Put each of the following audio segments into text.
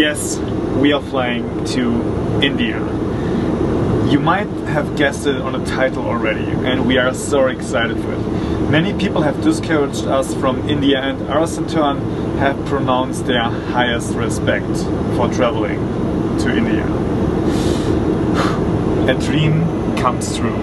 Yes, we are flying to India. You might have guessed it on the title already, and we are so excited for it. Many people have discouraged us from India, and ours in turn have pronounced their highest respect for traveling to India. A dream comes true.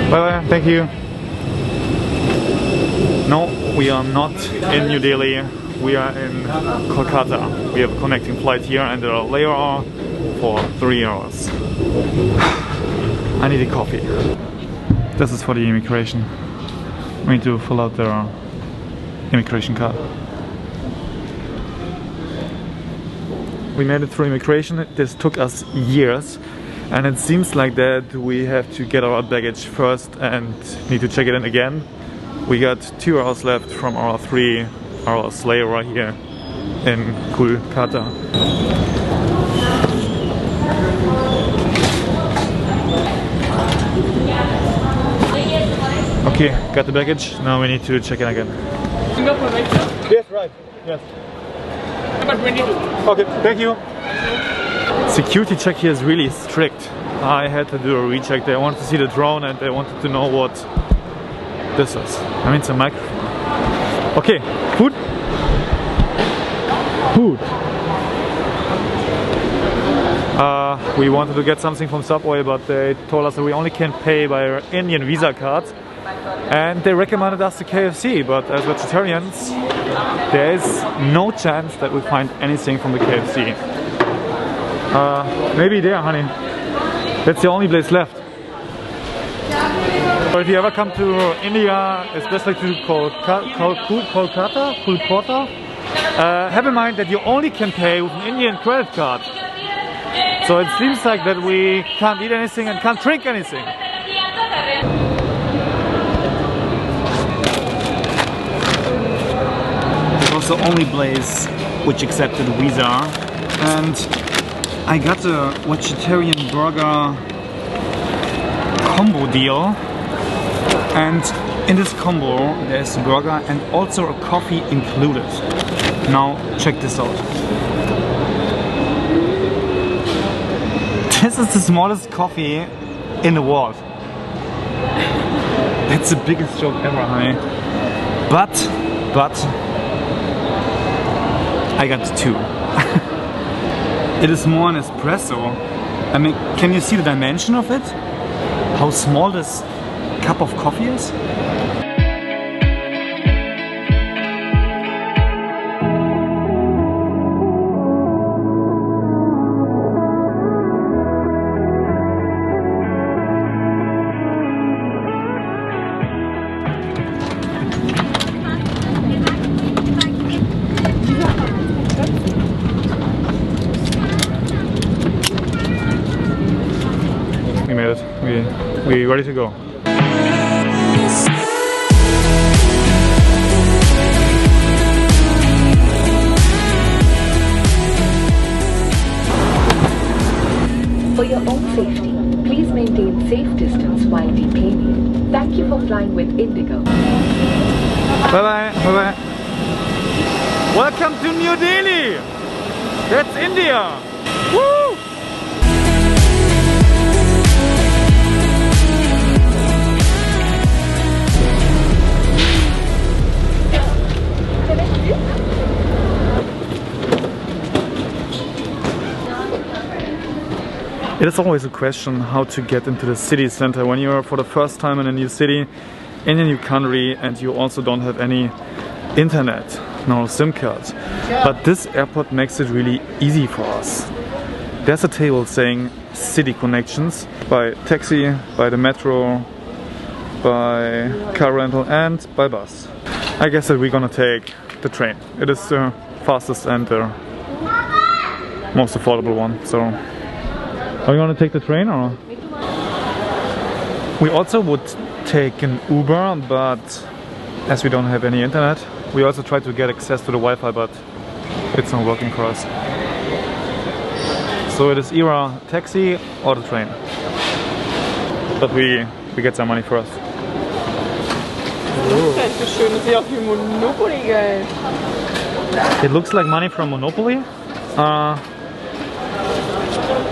Bye bye, thank you. No, we are not in New Delhi, we are in Kolkata. We have a connecting flight here and a layover for 3 hours. I need a coffee. This is for the immigration. We need to fill out their immigration card. We made it through immigration. This took us years. And it seems like that we have to get our baggage first and need to check it in again. We got 2 hours left from our 3 hours layover here in Kolkata. Okay, got the baggage. Now we need to check in again. Singapore, right, sir? Yes, right. Yes. Number 22. Okay, thank you. Security check here is really strict. I had to do a recheck. They wanted to see the drone and they wanted to know what this is. I mean, it's a microphone. Okay, food? Food. We wanted to get something from Subway, but they told us that we only can pay by our Indian Visa card. And they recommended us the KFC, but as vegetarians, there is no chance that we find anything from the KFC. Maybe there, honey. That's the only place left. So if you ever come to India, especially to Kolkata, have in mind that you only can pay with an Indian credit card. So it seems like that we can't eat anything and can't drink anything. It was the only place which accepted Visa, and I got a vegetarian burger combo deal, and in this combo there's a burger and also a coffee included. Now check this out. This is the smallest coffee in the world. That's the biggest joke ever, honey. But I got 2. It is more an espresso. I mean, can you see the dimension of it? How small this cup of coffee is? We made it. We're ready to go. For your own safety, please maintain safe distance while deplaning. Thank you for flying with Indigo. Bye bye. Bye bye. Welcome to New Delhi. That's India. Woo! It is always a question how to get into the city center when you're for the first time in a new city, in a new country, and you also don't have any internet, no SIM cards. But this airport makes it really easy for us. There's a table saying city connections by taxi, by the metro, by car rental and by bus. I guess that we're gonna take the train. It is the fastest and the most affordable one. So, are you gonna take the train or? We also would take an Uber, but as we don't have any internet, we also try to get access to the Wi-Fi, but it's not working for us. So it is either taxi or the train. But we get some money for us. Das ist so schön, das sieht auch wie Monopoly geil. It looks like money from Monopoly.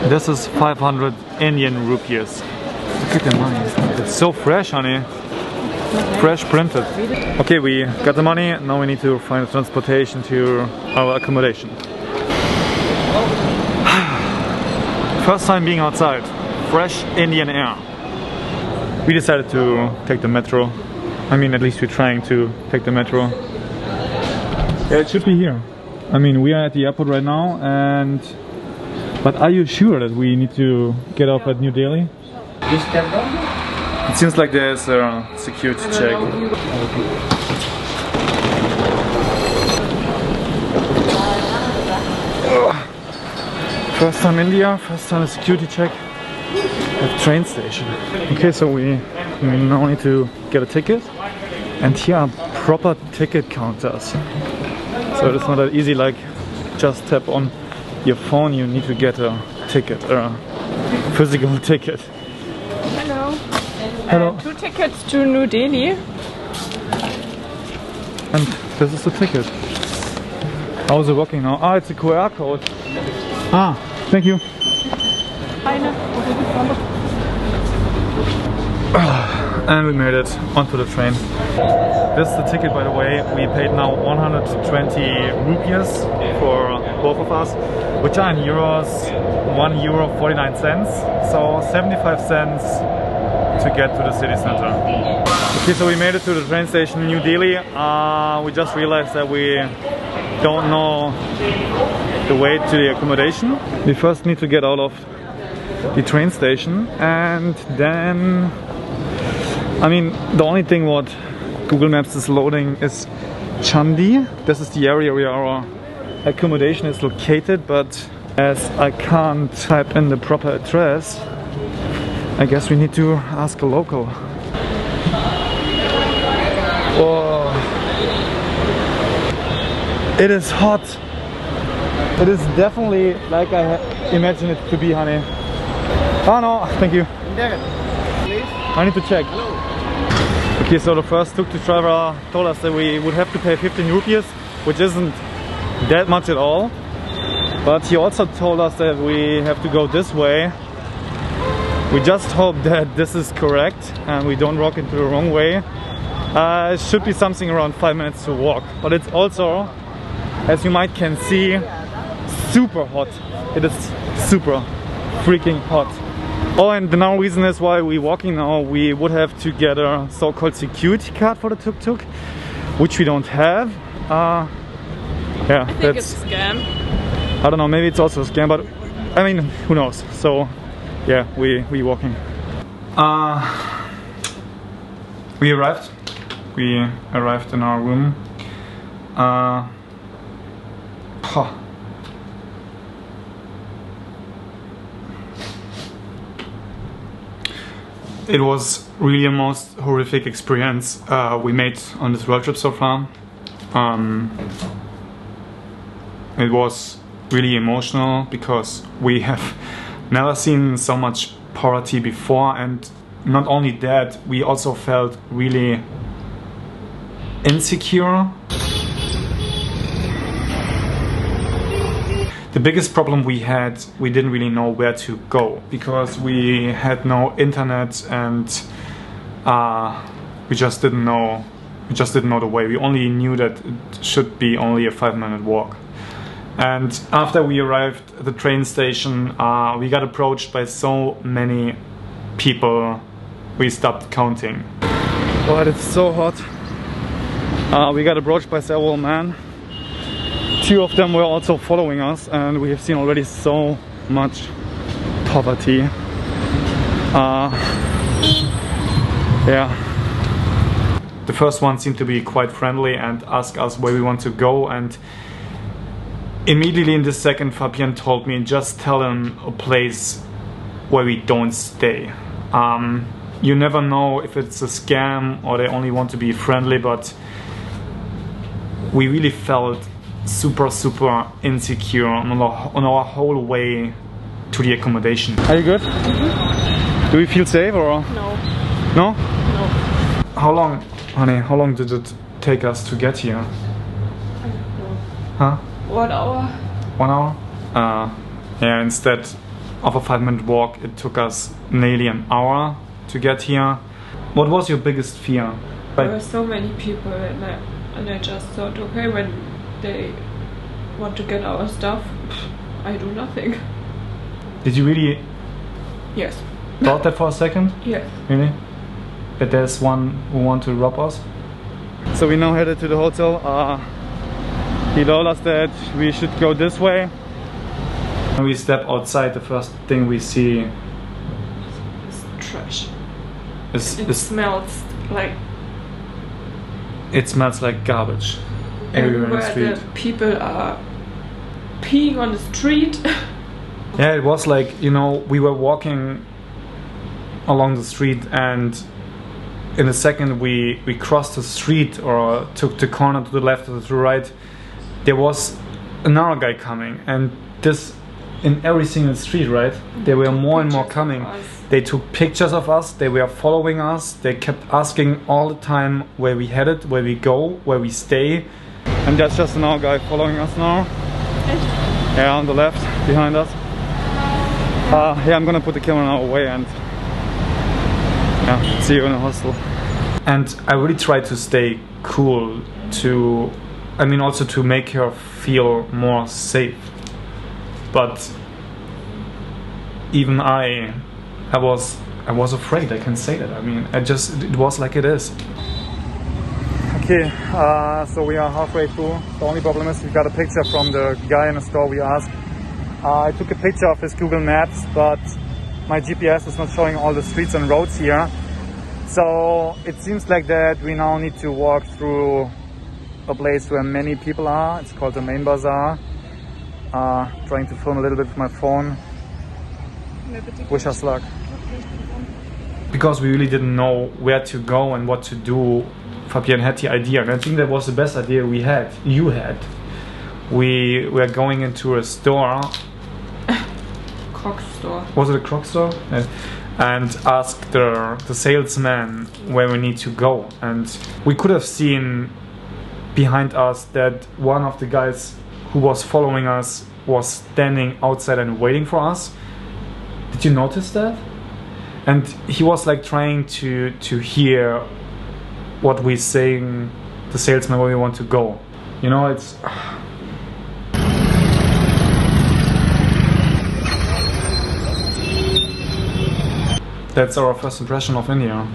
This is 500 Indian rupees. Look at the money. It's so fresh, honey. Fresh printed. Okay, we got the money. Now we need to find transportation to our accommodation. First time being outside. Fresh Indian air. We decided to take the metro. I mean, at least we're trying to take the metro. Yeah, it should be here. I mean, we are at the airport right now, but are you sure that we need to get off at New Delhi? It seems like there's a security check. First time India, first time a security check at train station. Okay, so we now need to get a ticket, and here are proper ticket counters. So it's not that easy like just tap on your phone, you need to get a ticket, a physical ticket. Hello. Hello. 2 tickets to New Delhi. And this is the ticket. How is it working now? Ah, it's a QR code. Ah, thank you. And we made it onto the train. This is the ticket, by the way. We paid now 120 rupees for both of us, which are in euros €1.49. So 75 cents to get to the city center. Okay, so we made it to the train station in New Delhi. We just realized that we don't know the way to the accommodation. We first need to get out of the train station, and then, I mean, the only thing what Google Maps is loading is Chandi. This is the area where our accommodation is located, but as I can't type in the proper address, I guess we need to ask a local. Oh, it is hot. It is definitely like I imagine it to be, honey. Oh no, thank you. I need to check. Okay, so the first tuk-tuk driver told us that we would have to pay 15 rupees, which isn't that much at all. But he also told us that we have to go this way. We just hope that this is correct and we don't walk into the wrong way. It should be something around 5 minutes to walk, but it's also, as you might can see, super hot. It is super freaking hot. Oh, and the now reason is why we're walking now, we would have to get a so-called security card for the tuk-tuk, which we don't have. Yeah, I think it's a scam. I don't know, maybe it's also a scam, but I mean, who knows? So yeah, we walking. We arrived. We arrived in our room. It was really the most horrific experience we made on this road trip so far. It was really emotional because we have never seen so much poverty before, and not only that, we also felt really insecure. The biggest problem we had, we didn't really know where to go because we had no internet, and we just didn't know the way. We only knew that it should be only a 5-minute walk. And after we arrived at the train station, we got approached by so many people, we stopped counting. But it's so hot. We got approached by several men. 2 of them were also following us, and we have seen already so much poverty. Yeah. The first one seemed to be quite friendly and asked us where we want to go, and immediately in the second, Fabian told me, just tell him a place where we don't stay. You never know if it's a scam or they only want to be friendly, but we really felt super insecure on our whole way to the accommodation. Are you good? Mm-hmm. Do we feel safe or? No. No? No. How long, honey, how long did it take us to get here? I don't know. Huh? 1 hour. 1 hour? Yeah, instead of a 5-minute walk, it took us nearly an hour to get here. What was your biggest fear? There were so many people and I just thought, okay, when they want to get our stuff, I do nothing. Did you really Yes. thought that for a second? Yes. Really? That there's one who want to rob us? So we now headed to the hotel. He told us that we should go this way. When we step outside, the first thing we see It's trash. is It smells like it smells like garbage everywhere in the street. The people are peeing on the street. Yeah, it was like, you know, we were walking along the street and in a second we crossed the street or took the corner to the left or to the right. There was another guy coming, and this in every single street, right? There were more and more coming. They took pictures of us, they were following us, they kept asking all the time where we headed, where we go, where we stay. And there's just another guy following us now. Yeah, on the left, behind us. Yeah, I'm gonna put the camera now away and yeah, see you in the hostel. And I really tried to stay cool also to make her feel more safe. But even I was afraid, I can say that. I mean, it was like it is. Okay, so we are halfway through. The only problem is we got a picture from the guy in the store we asked. I took a picture of his Google Maps, but my GPS is not showing all the streets and roads here. So it seems like that we now need to walk through a place where many people are. It's called the Main Bazaar. Trying to film a little bit with my phone. Wish us luck. Because we really didn't know where to go and what to do, Fabienne had the idea, and I think that was the best idea you had. We were going into a store. Croc store. Was it a Croc store? Yeah. And asked the salesman where we need to go. And we could have seen behind us that one of the guys who was following us was standing outside and waiting for us. Did you notice that? And he was like trying to hear what we're saying, the salesman, where we want to go. You know, it's... That's our first impression of India.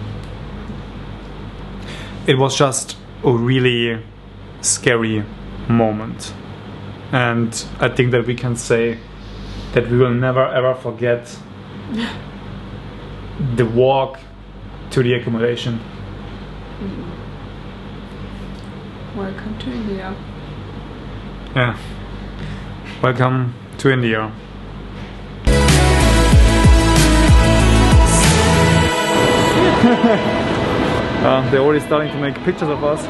It was just a really scary moment. And I think that we can say that we will never ever forget the walk to the accommodation. Welcome to India. Yeah. Welcome to India. They're already starting to make pictures of us.